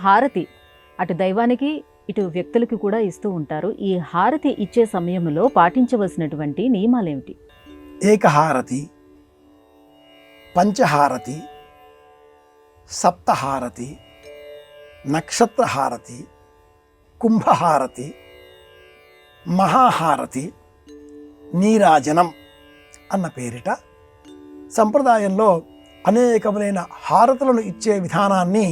హారతి అటు దైవానికి ఇటు వ్యక్తులకి కూడా ఇస్తూ ఉంటారు. ఈ హారతి ఇచ్చే సమయంలో పాటించవలసినటువంటి నియమాలేమిటి? ఏకహారతి, పంచహారతి, సప్తహారతి, నక్షత్రహారతి, కుంభహారతి, మహాహారతి, నీరాజనం అన్న పేరిట సంప్రదాయంలో అనేకములైన హారతులను ఇచ్చే విధానాన్ని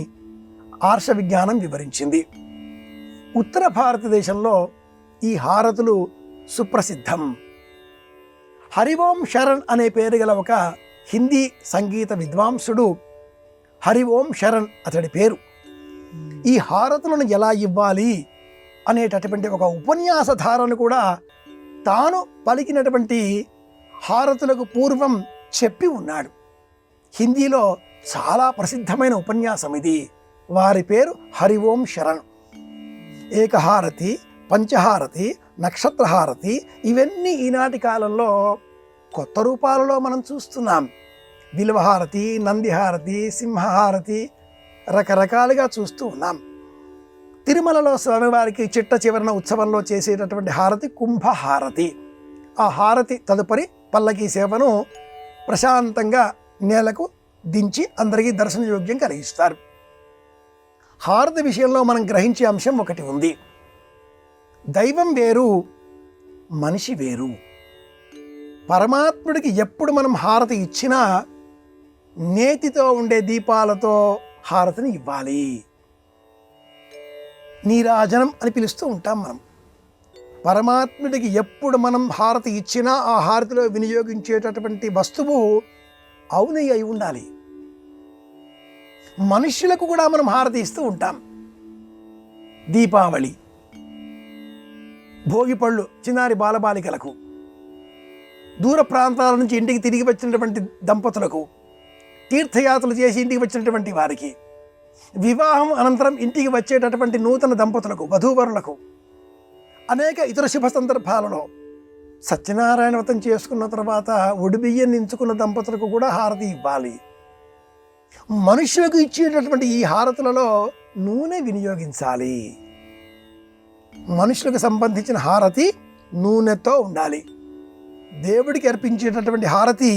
ఆర్ష విజ్ఞానం వివరించింది. ఉత్తర భారతదేశంలో ఈ హారతులు సుప్రసిద్ధం. హరి ఓం శరణ్ అనే పేరు గల ఒక హిందీ సంగీత విద్వాంసుడు హరి ఓం శరణ్ అతడి పేరు. ఈ హారతులను ఎలా ఇవ్వాలి అనేటటువంటి ఒక ఉపన్యాసధారను కూడా తాను పలికినటువంటి హారతులకు పూర్వం చెప్పి ఉన్నాడు. హిందీలో చాలా ప్రసిద్ధమైన ఉపన్యాసం ఇది. వారి పేరు హరి ఓం శరణ్. ఏకహారతి, పంచహారతి, నక్షత్రహారతి ఇవన్నీ ఈనాటి కాలంలో కొత్త రూపాలలో మనం చూస్తున్నాం. బిల్వహారతి, నందిహారతి, సింహహారతి రకరకాలుగా చూస్తూ ఉన్నాం. తిరుమలలో స్వామివారికి చిట్ట చివరన ఉత్సవంలో చేసేటటువంటి హారతి కుంభహారతి. ఆ హారతి తదుపరి పల్లకీ సేవను ప్రశాంతంగా నేలకు దించి అందరికీ దర్శనయోగ్యం కలిగిస్తారు. హారతి విషయంలో మనం గ్రహించే అంశం ఒకటి ఉంది. దైవం వేరు, మనిషి వేరు. పరమాత్ముడికి ఎప్పుడు మనం హారతి ఇచ్చినా నేతితో ఉండే దీపాలతో హారతిని ఇవ్వాలి. నీరాజనం అని పిలుస్తూ ఉంటాం మనం. పరమాత్ముడికి ఎప్పుడు మనం హారతి ఇచ్చినా ఆ హారతిలో వినియోగించేటటువంటి వస్తువు అవునై అయి ఉండాలి. మనుష్యులకు కూడా మనం హారతి ఇస్తూ ఉంటాం. దీపావళి, భోగిపళ్ళు చిన్నారి బాలబాలికలకు, దూర ప్రాంతాల నుంచి ఇంటికి తిరిగి వచ్చినటువంటి దంపతులకు, తీర్థయాత్రలు చేసి ఇంటికి వచ్చినటువంటి వారికి, వివాహం అనంతరం ఇంటికి వచ్చేటటువంటి నూతన దంపతులకు, వధూవరులకు, అనేక ఇతర శుభ సందర్భాలలో సత్యనారాయణ వ్రతం చేసుకున్న తర్వాత ఒడిబియ్యం నించుకున్న దంపతులకు కూడా హారతి ఇవ్వాలి. మనుషులకు ఇచ్చేటటువంటి ఈ హారతులలో నూనె వినియోగించాలి. మనుషులకు సంబంధించిన హారతి నూనెతో ఉండాలి. దేవుడికి అర్పించేటటువంటి హారతి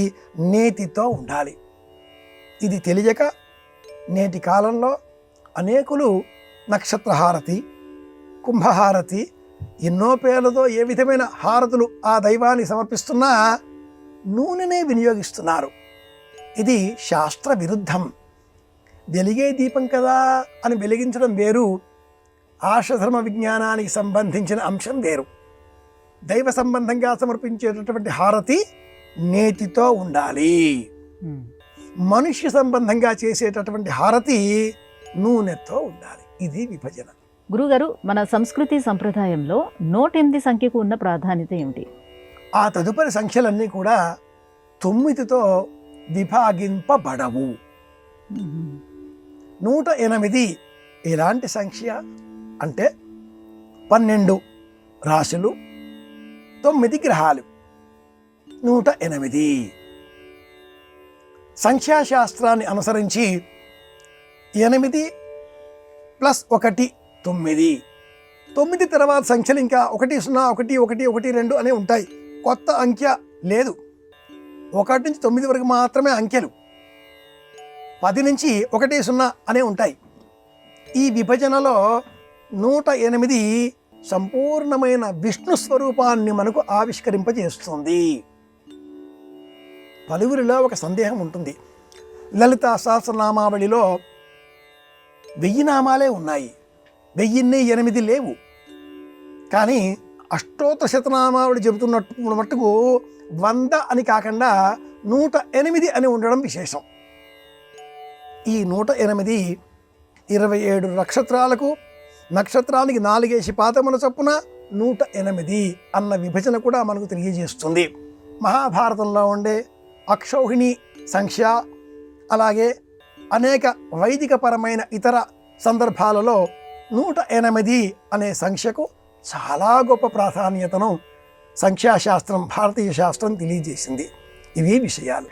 నేతితో ఉండాలి. ఇది తెలియక నేటి కాలంలో అనేకులు నక్షత్రహారతి, కుంభహారతి ఎన్నో పేర్లతో ఏ విధమైన హారతులు ఆ దైవాన్ని సమర్పిస్తున్నా నూనెనే వినియోగిస్తున్నారు. ఇది శాస్త్ర విరుద్ధం. వెలిగే దీపం కదా అని వెలిగించడం వేరు, ఆర్షధర్మ విజ్ఞానానికి సంబంధించిన అంశం వేరు. దైవ సంబంధంగా సమర్పించేటటువంటి హారతి నేతితో ఉండాలి. మనుష్య సంబంధంగా చేసేటటువంటి హారతి నూనెతో ఉండాలి. ఇది విభజన. గురుగారు, మన సంస్కృతి సంప్రదాయంలో 108 సంఖ్యకు ఉన్న ప్రాధాన్యత ఏమిటి? ఆ తదుపరి సంఖ్యలన్నీ కూడా 9తో విభాగింపబడవు. 108 ఎలాంటి సంఖ్య అంటే 12 రాశులు, 9 గ్రహాలు, 108. సంఖ్యాశాస్త్రాన్ని అనుసరించి 8 + 1 9. 9 తర్వాత సంఖ్యలు ఇంకా 1 0 1 1 1 2 అనే ఉంటాయి. కొత్త అంకె లేదు. 1 నుంచి 9 వరకు మాత్రమే అంకెలు. 10 నుంచి 1 0 అనే ఉంటాయి. ఈ విభజనలో 108 సంపూర్ణమైన విష్ణు స్వరూపాన్ని మనకు ఆవిష్కరింపజేస్తుంది. పలువురిలో ఒక సందేహం ఉంటుంది. లలితా సహస్రనామావళిలో 1000 నామాలే ఉన్నాయి, 1008 లేవు. కానీ అష్టోత్తర శతనామావళి చెబుతున్నట్టు మట్టుకు 100 అని కాకుండా 108 అని ఉండడం విశేషం. ఈ 108 27 నక్షత్రాలకు, నక్షత్రానికి 4 పాదముల చొప్పున 108 అన్న విభజన కూడా మనకు తెలియజేస్తుంది. మహాభారతంలో ఉండే అక్షౌహిణి సంఖ్య, అలాగే అనేక వైదికపరమైన ఇతర సందర్భాలలో 108 అనే సంఖ్యకు చాలా గొప్ప ప్రాధాన్యతను సంఖ్యాశాస్త్రం, భారతీయ శాస్త్రం తెలియజేసింది. ఇవి విషయాలు.